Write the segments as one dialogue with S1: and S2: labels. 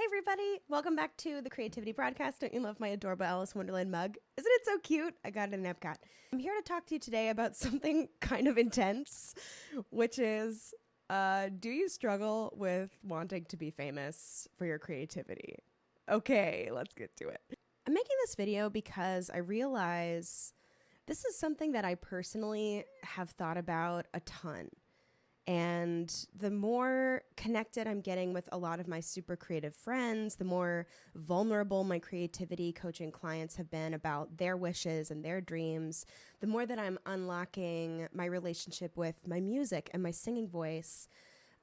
S1: everybody. Welcome back to the Creativity Broadcast. Don't you love my adorable Alice Wonderland mug? Isn't it so cute? I got it in Epcot. I'm here to talk to you today about something kind of intense, which is, do you struggle with wanting to be famous for your creativity? Okay, let's get to it. I'm making this video because I realize this is something that I personally have thought about a ton. And the more connected I'm getting with a lot of my super creative friends, the more vulnerable my creativity coaching clients have been about their wishes and their dreams, the more that I'm unlocking my relationship with my music and my singing voice,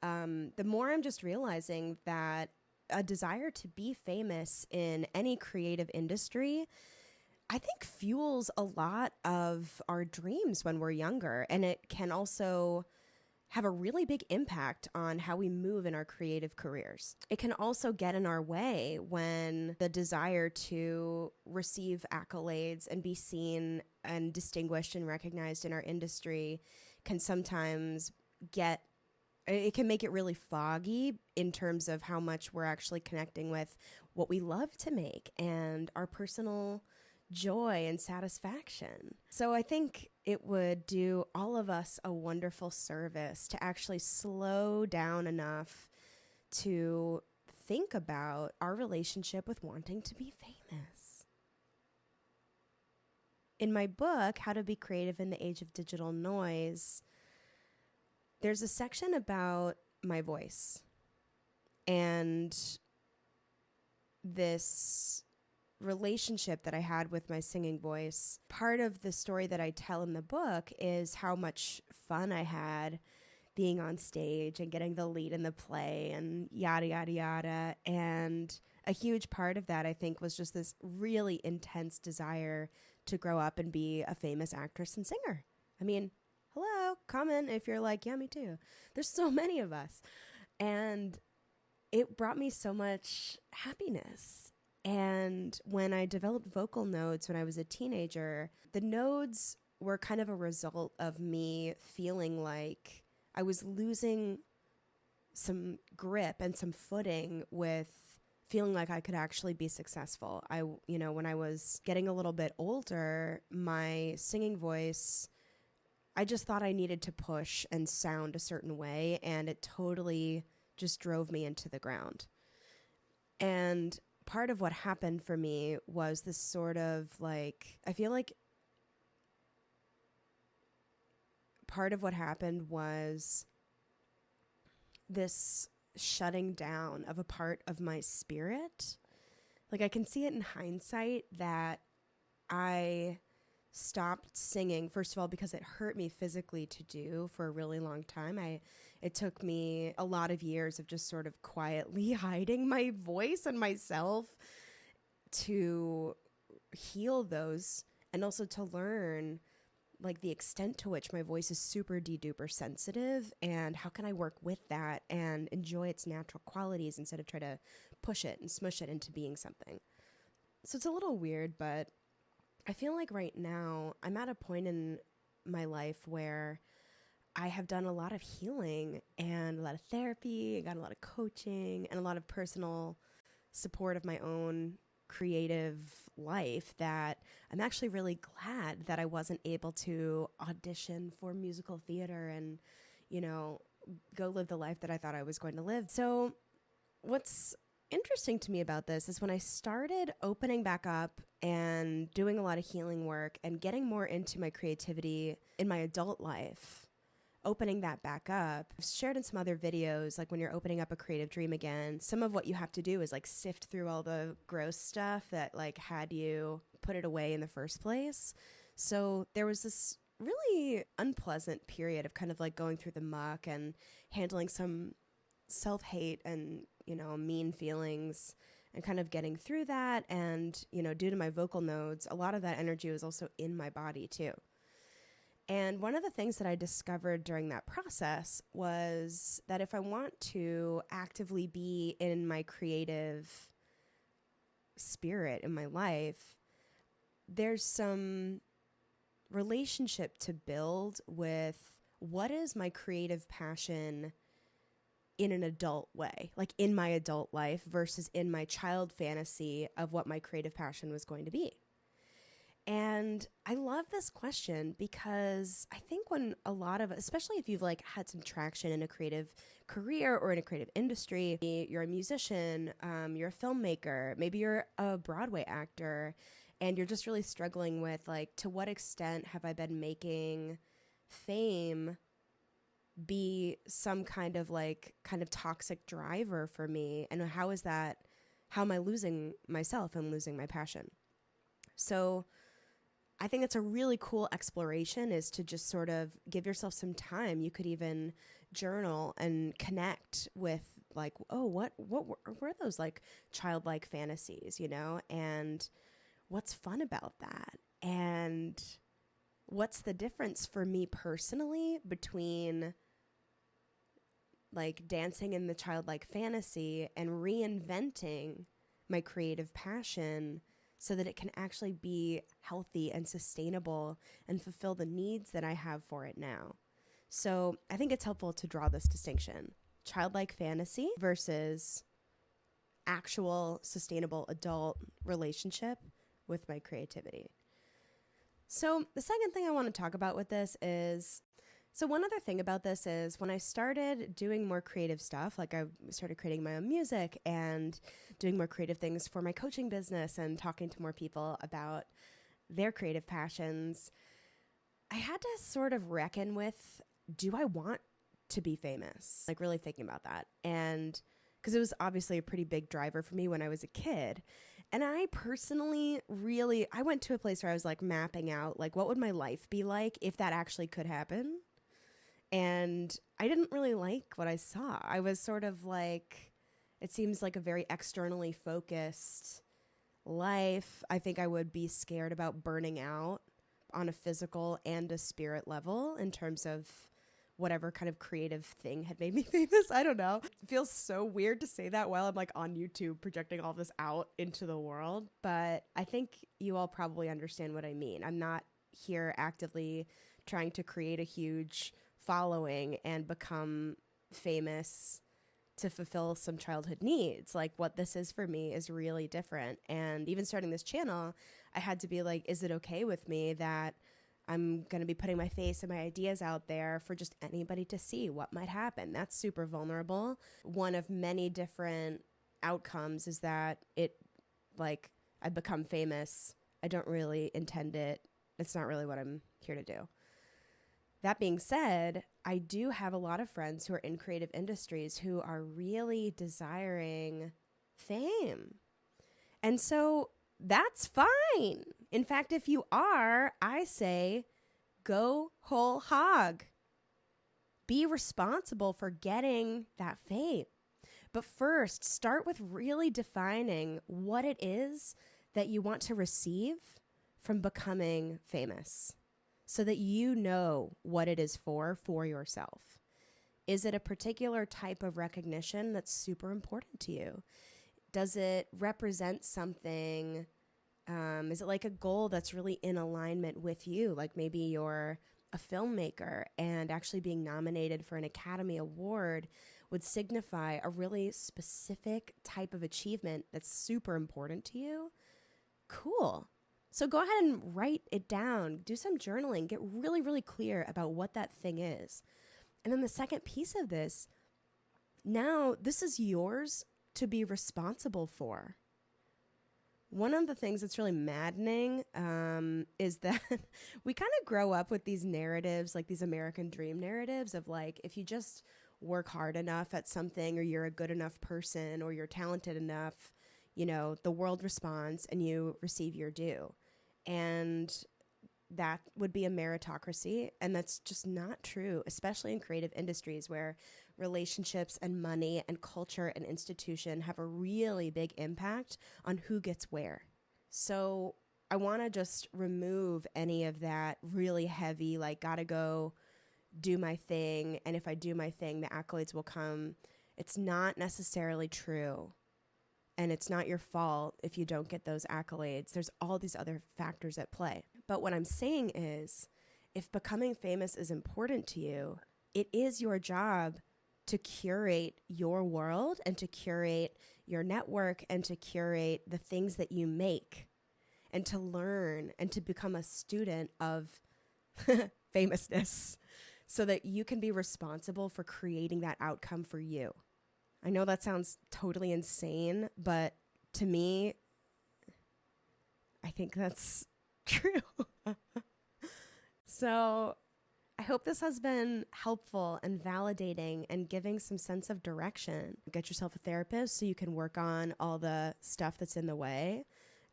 S1: the more I'm just realizing that a desire to be famous in any creative industry, I think, fuels a lot of our dreams when we're younger. And it can also have a really big impact on how we move in our creative careers. It can also get in our way when the desire to receive accolades and be seen and distinguished and recognized in our industry can sometimes it can make it really foggy in terms of how much we're actually connecting with what we love to make and our personal joy and satisfaction. So I think it would do all of us a wonderful service to actually slow down enough to think about our relationship with wanting to be famous. In my book, How to Be Creative in the Age of Digital Noise, there's a section about my voice and this relationship that I had with my singing voice. Part of the story that I tell in the book is how much fun I had being on stage and getting the lead in the play and yada, yada, yada. And a huge part of that, I think, was just this really intense desire to grow up and be a famous actress and singer. I mean, hello, comment if you're like, yeah, me too. There's so many of us. And it brought me so much happiness. And when I developed vocal nodes when I was a teenager, the nodes were kind of a result of me feeling like I was losing some grip and some footing with feeling like I could actually be successful. When I was getting a little bit older, my singing voice, I just thought I needed to push and sound a certain way, and it totally just drove me into the ground. And part of what happened for me was this sort of like, I feel like part of what happened was this shutting down of a part of my spirit. Like, I can see it in hindsight that I stopped singing, first of all, because it hurt me physically to do for a really long time. It took me a lot of years of just sort of quietly hiding my voice and myself to heal those, and also to learn like the extent to which my voice is super de-duper sensitive and how can I work with that and enjoy its natural qualities instead of try to push it and smush it into being something. So it's a little weird, but I feel like right now I'm at a point in my life where I have done a lot of healing and a lot of therapy, I got a lot of coaching and a lot of personal support of my own creative life, that I'm actually really glad that I wasn't able to audition for musical theater and, go live the life that I thought I was going to live. So what's interesting to me about this is when I started opening back up and doing a lot of healing work and getting more into my creativity in my adult life, opening that back up, I've shared in some other videos, like when you're opening up a creative dream again, some of what you have to do is like sift through all the gross stuff that like had you put it away in the first place. So there was this really unpleasant period of kind of like going through the muck and handling some self-hate and, mean feelings and kind of getting through that. And, due to my vocal nodes, a lot of that energy was also in my body too. And one of the things that I discovered during that process was that if I want to actively be in my creative spirit in my life, there's some relationship to build with what is my creative passion in an adult way, like in my adult life versus in my child fantasy of what my creative passion was going to be. And I love this question because I think when a lot of, especially if you've like had some traction in a creative career or in a creative industry, you're a musician, you're a filmmaker, maybe you're a Broadway actor, and you're just really struggling with like, to what extent have I been making fame be some kind of toxic driver for me? And how am I losing myself and losing my passion? So I think it's a really cool exploration, is to just sort of give yourself some time. You could even journal and connect with like, oh, what were those like childlike fantasies, you know? And what's fun about that? And what's the difference for me personally between like dancing in the childlike fantasy and reinventing my creative passion so that it can actually be healthy and sustainable and fulfill the needs that I have for it now. So I think it's helpful to draw this distinction: childlike fantasy versus actual sustainable adult relationship with my creativity. So the second thing I want to talk about with this is, so one other thing about this is when I started doing more creative stuff, like I started creating my own music and doing more creative things for my coaching business and talking to more people about their creative passions, I had to sort of reckon with, do I want to be famous? Like really thinking about that. And because it was obviously a pretty big driver for me when I was a kid. And I personally I went to a place where I was like mapping out, like, what would my life be like if that actually could happen? And I didn't really like what I saw. I was sort of like, it seems like a very externally focused life. I think I would be scared about burning out on a physical and a spirit level in terms of whatever kind of creative thing had made me famous. I don't know. It feels so weird to say that while I'm like on YouTube projecting all this out into the world. But I think you all probably understand what I mean. I'm not here actively trying to create a huge following and become famous to fulfill some childhood needs. Like, what this is for me is really different. And even starting this channel, I had to be like, is it okay with me that I'm going to be putting my face and my ideas out there for just anybody to see what might happen? That's super vulnerable. One of many different outcomes is that I become famous. I don't really intend it. It's not really what I'm here to do. That being said, I do have a lot of friends who are in creative industries who are really desiring fame. And so that's fine. In fact, if you are, I say go whole hog. Be responsible for getting that fame. But first, start with really defining what it is that you want to receive from becoming famous, so that you know what it is for yourself. Is it a particular type of recognition that's super important to you? Does it represent something? Is it like a goal that's really in alignment with you? Like maybe you're a filmmaker and actually being nominated for an Academy Award would signify a really specific type of achievement that's super important to you. Cool. So go ahead and write it down, do some journaling, get really, really clear about what that thing is. And then the second piece of this, now this is yours to be responsible for. One of the things that's really maddening is that we kind of grow up with these narratives, like these American dream narratives of like, if you just work hard enough at something, or you're a good enough person, or you're talented enough, you know, the world responds and you receive your due. And that would be a meritocracy. And that's just not true, especially in creative industries where relationships and money and culture and institution have a really big impact on who gets where. So I want to just remove any of that really heavy, like, gotta go do my thing. And if I do my thing, the accolades will come. It's not necessarily true. And it's not your fault if you don't get those accolades. There's all these other factors at play. But what I'm saying is, if becoming famous is important to you, it is your job to curate your world and to curate your network and to curate the things that you make and to learn and to become a student of famousness so that you can be responsible for creating that outcome for you. I know that sounds totally insane, but to me, I think that's true. So I hope this has been helpful and validating and giving some sense of direction. Get yourself a therapist so you can work on all the stuff that's in the way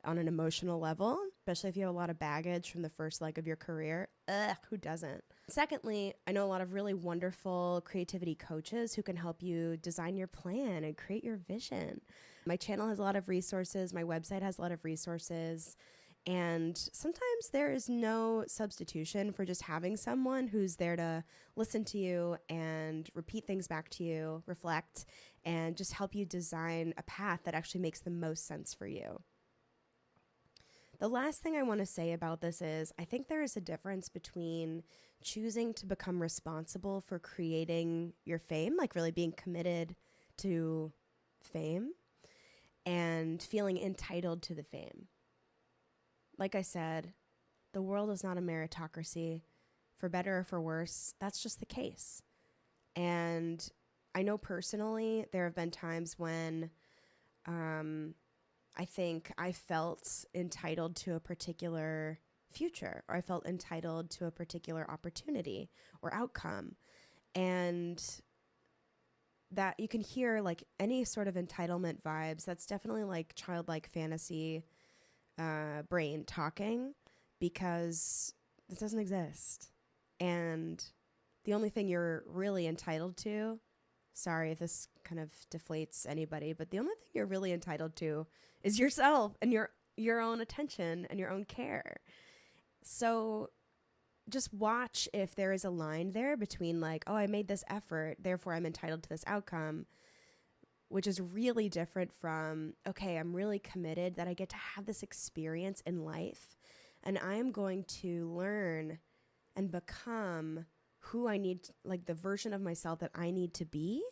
S1: on an emotional level, especially if you have a lot of baggage from the first leg of your career. Ugh, who doesn't? Secondly, I know a lot of really wonderful creativity coaches who can help you design your plan and create your vision. My channel has a lot of resources. My website has a lot of resources. And sometimes there is no substitution for just having someone who's there to listen to you and repeat things back to you, reflect, and just help you design a path that actually makes the most sense for you. The last thing I want to say about this is I think there is a difference between choosing to become responsible for creating your fame, like really being committed to fame, and feeling entitled to the fame. Like I said, the world is not a meritocracy. For better or for worse, that's just the case. And I know personally there have been times when I think I felt entitled to a particular future, or I felt entitled to a particular opportunity or outcome. And that you can hear like any sort of entitlement vibes. That's definitely like childlike fantasy brain talking, because this doesn't exist. And the only thing you're really entitled to, sorry if this kind of deflates anybody, but the only thing you're really entitled to is yourself and your own attention and your own care. So just watch if there is a line there between like, oh, I made this effort, therefore I'm entitled to this outcome, which is really different from, okay, I'm really committed that I get to have this experience in life, and I am going to learn and become who I need, like the version of myself that I need to be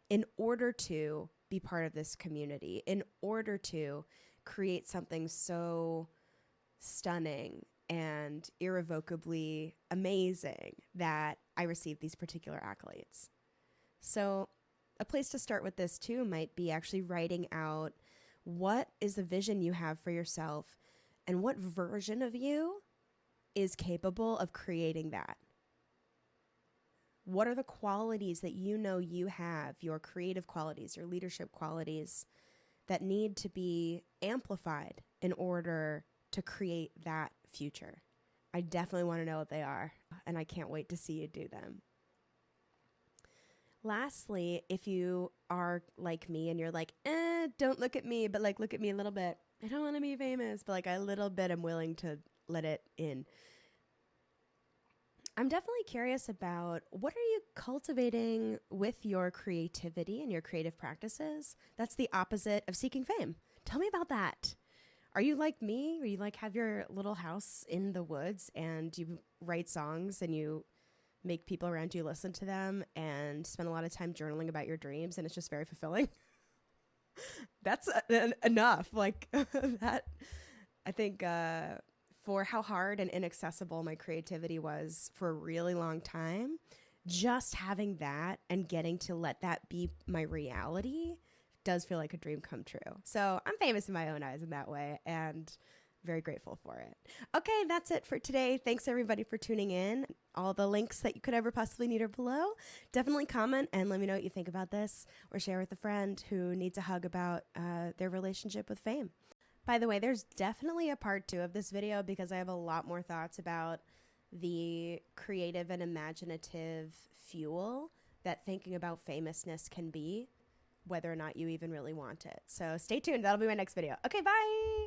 S1: in order to be part of this community, in order to create something so stunning and irrevocably amazing that I receive these particular accolades. So a place to start with this too might be actually writing out what is the vision you have for yourself and what version of you is capable of creating that. What are the qualities that you know you have, your creative qualities, your leadership qualities, that need to be amplified in order to create that future? I definitely want to know what they are, and I can't wait to see you do them. Lastly, if you are like me and you're like, don't look at me, but like look at me a little bit. I don't want to be famous, but like a little bit I'm willing to let it in. I'm definitely curious about what are you cultivating with your creativity and your creative practices that's the opposite of seeking fame. Tell me about that. Are you like me, or you like have your little house in the woods and you write songs and you make people around you listen to them and spend a lot of time journaling about your dreams, and it's just very fulfilling? That's enough. Like that, I think, for how hard and inaccessible my creativity was for a really long time, just having that and getting to let that be my reality does feel like a dream come true. So I'm famous in my own eyes in that way, and very grateful for it. Okay, that's it for today. Thanks everybody for tuning in. All the links that you could ever possibly need are below. Definitely comment and let me know what you think about this, or share with a friend who needs a hug about their relationship with fame. By the way, there's definitely a part 2 of this video because I have a lot more thoughts about the creative and imaginative fuel that thinking about famousness can be, whether or not you even really want it. So stay tuned. That'll be my next video. Okay, bye.